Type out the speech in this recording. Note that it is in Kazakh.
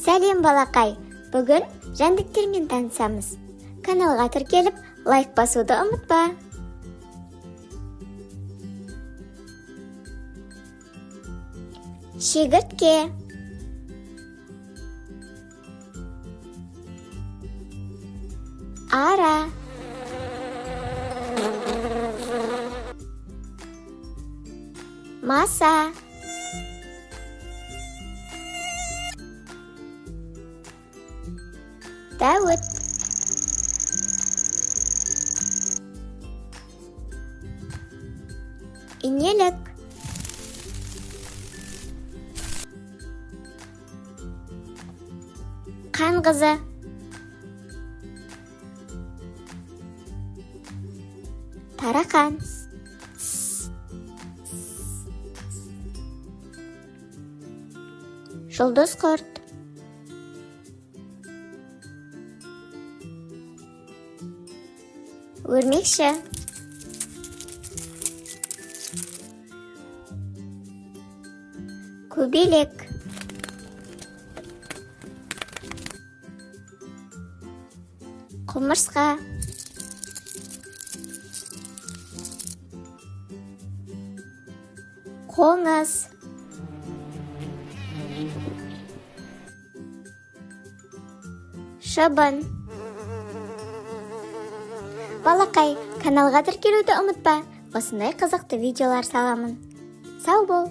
Сәлем балақай, бүгін жәндіктермен танысамыз. Каналға тіркеліп, лайк басуды ұмытпа. Шегіртке, ара, маса, дәуіт, инелік, қанғызы, тарақан, жұлдыз құрт, өрмекші, көбелек, құмырсқа, қоңыз, шыбын. Балақай, каналға тіркелуді ұмытпа, осындай қызықты видеолар саламын. Сау бол!